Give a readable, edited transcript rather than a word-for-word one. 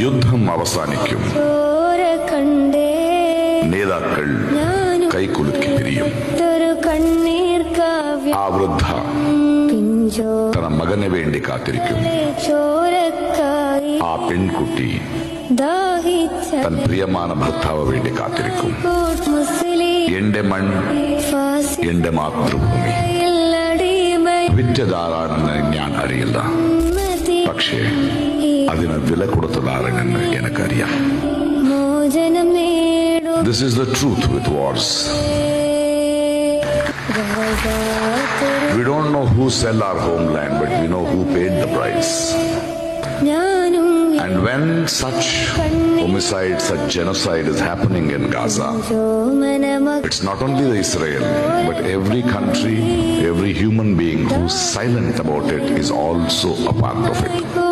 യുദ്ധം അവസാനിക്കും. നേതാക്കൾ കൈകുലുക്കി പിരിയും. ആ വൃദ്ധ തന്റെ മകന് വേണ്ടി കാത്തിരിക്കും. ആ പെൺകുട്ടി തൻ പ്രിയமான ഭർത്താവ് വേണ്ടി കാത്തിരിക്കും. എന്റെ മൺ, എന്റെ മാതൃഭൂമി വിറ്റതാരാണെന്ന് ഞാൻ അറിയില്ല. പക്ഷേ അതിന് വില കൊടുത്തതാരാണെന്ന് എനിക്കറിയാം. This is the truth with wars. We don't know who sell our homeland, but we know who paid the price. And when such homicide, such genocide is happening in Gaza, it's not only the Israel, but every country, every human being who's silent about it is also a part of it.